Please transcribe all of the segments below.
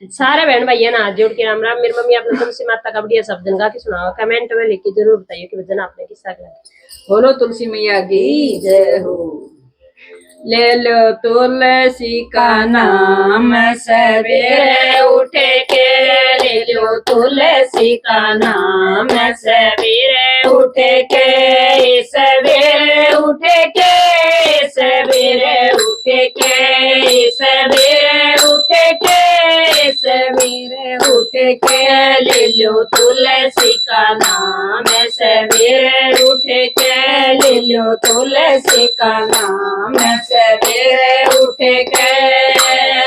सारे बहन भैया ना हाथ जोड़ के राम राम। मेरी मम्मी आपने तुलसी माता का बढ़िया शब्द गा के सुनाओ, कमेंट में लिख के जरूर बताइए कि भजन आपने किसका गाया। बोलो तुलसी मैया की जय हो। ले लो तुलसी का नाम सवेरे उठे के, ले लो तुलसी का नाम सवेरे उठे के, सवेरे उठे के, सवेरे उठे के, सवेरे उठे के, सवेरे उठे के, ले लो तुलसी का नाम सवेरे उठे के, ले लो तुलसी का नाम सवेरे उठे के।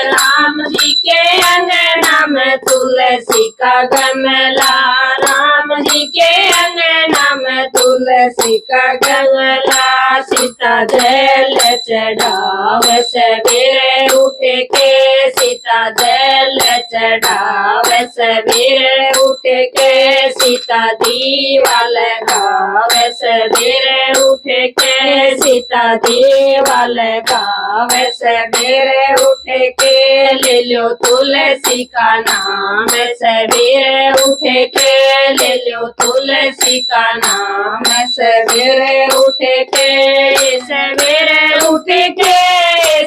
राम जी के अंगना में तुलसी का गमला, राम जी के अंगना में तुलसी का गमला, सीता जल चढ़ाव सवेरे उठे के, सीता जल चढ़ाव सवेरे उठे के, सीता दीवा लगाव सवेरे उठे के, सीता दीवा लगाव सवेरे उठे के, ले लो तुलसी का नाम सवेरे उठे के, ले लो तुलसी का नाम सवेरे उठे के, सवेरे उठे के,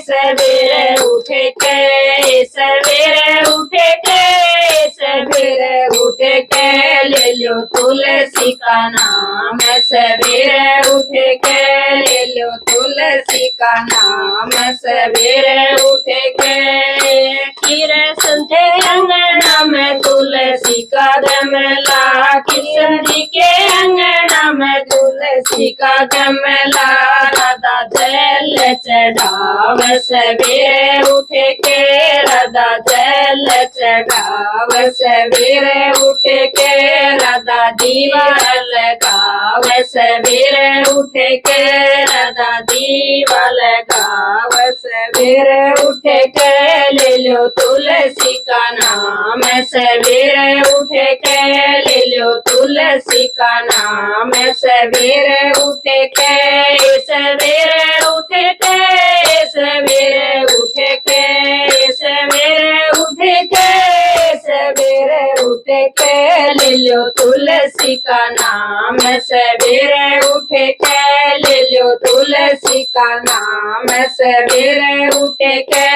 सवेरे उठे के, सवेरे उठे के, सवेरे उठे के, ले लो तुलसी का नाम सवेरे उठे के, ले लो तुलसी का नाम सवेरे उठे के। किरे संते अंगना में तुलसी का गमला, किशन जी के अंगना में तुलसी का गमला, राधा जल चढ़ाव सवेरे उठे के, राधा जल चढ़ाव सवेरे उठे के, राधा दीवा लगाव सवेरे उठे के, राधा दीवा लगाव सवेरे उठे के, ले लो तुलसी का नाम सवेरे उठे के, ले लो तुलसी का नाम सवेरे उठे के, सवेरे उठे के, सवेरे उठे के, सवेरे उठे के, सवेरे उठे के, ले लो तुलसी का नाम सवेरे उठे के, ले लो तुलसी का नाम सवेरे उठे के।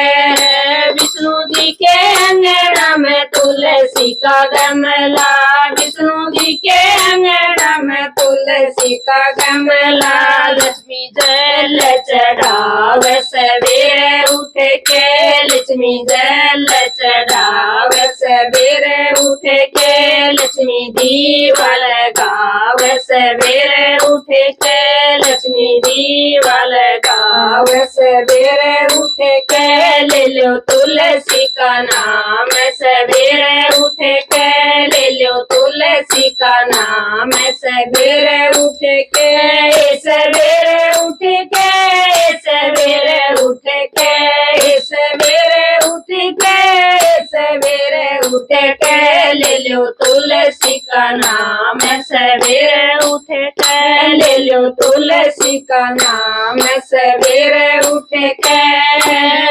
विष्णु जी के अंगना में तुलसी का गमला, विष्णु जी के अंगना में तुलसी का गमला, लक्ष्मी जल चढ़ाव सवेरे उठे के, लक्ष्मी जल चढ़ाव सवेरे उठे के, लक्ष्मी दीवा लगाव सवेरे उठे के, लक्ष्मी दीवा लगाव सवेरे उठे के, ले लो तुलसी का नाम सवेरे उठे के, ले लो तुलसी का नाम सवेरे उठे के, सवेरे उठे के, सवेरे उठे के, सवेरे उठे के, सवेरे उठे के, ले लो तुलसी का नाम सवेरे उठे के, ले लो तुलसी का नाम सवेरे उठे के।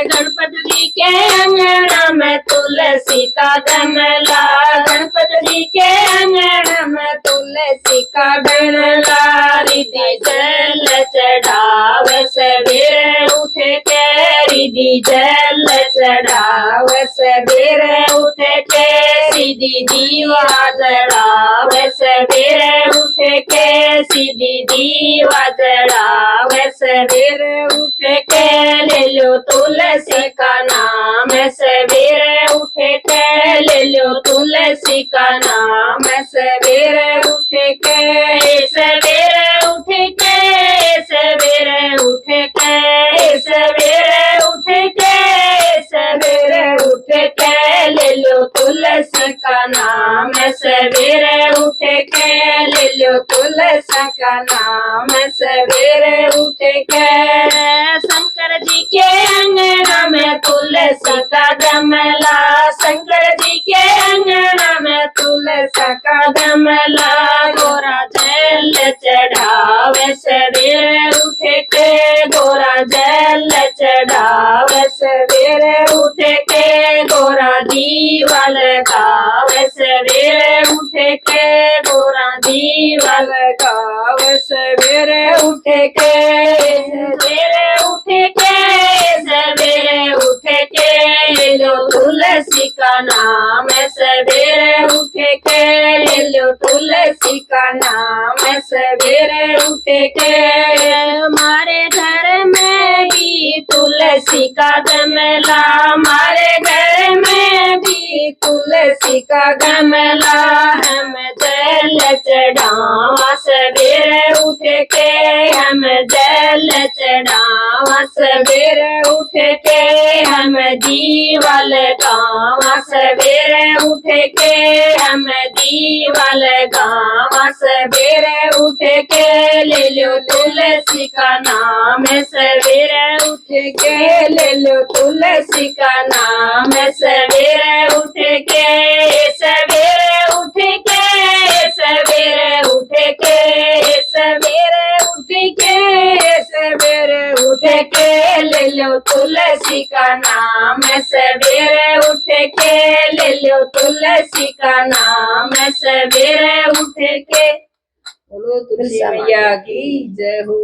गणपति जी के अंगना में तुलसी का गमला, गणपति जी के अंगना में तुलसी का गमला, रिधि जल चढ़ाव सवेरे उठे के, रिधि जल चढ़ाव सवेरे उठे के, सीधी दीवा जड़ाव सवेरे उठे के, सीधी दीवा जड़ाव सवेरे उठे के, ले लो तुलसी का नाम सवेरे उठे के, ले लो तुलसी का नाम सवेरे उठे के, सवेरे उठे के, सवेरे उठे के, सवेरे उठे के, सवेरे उठे के, ले लो तुलसी का नाम सवेरे उठे के, ले लो तुलसी का नाम सवेरे उठे के। शंकर जी के अंगना में तुलसी का गमला, शंकर जी के अंगना में तुलसी का गमला, गोरा जल चढ़ावे सवेरे उठ के गोरा जल चढ़ावे, सवेरे उठ के गोरा दीवा लगावे, सवेरे उठ के गोरा दीवा लगावे, सवेरे उठ के, सवेरे उठ के, सवेरे उठ के लो तुलसी का नाम, सवेरे उठ के लो तुलसी का नाम, सवेरे उठ के। हमारे घर में भी तुलसी का गमला, हमारे घर में भी तुलसी का गमला, हम जल चढ़ावा, सवेरे उठ के हम जल चढ़ावा, सवेरे उठ के हम दीवा लगावा, सवेरे उठ के हम दीवा लगावा, सवेरे उठ के ले लो तुलसी का नाम, सवेरे उठ के ले लो तुलसी का नाम, सवेरे उठ के, सवेरे उठ के, सवेरे उठ के, सवेरे उठ के, सवेरे उठ के ले लो तुलसी का नाम, सवेरे उठ के ले लो तुलसी का नाम, सवेरे उठ के। बोलो तुलसी मैया की जय हो।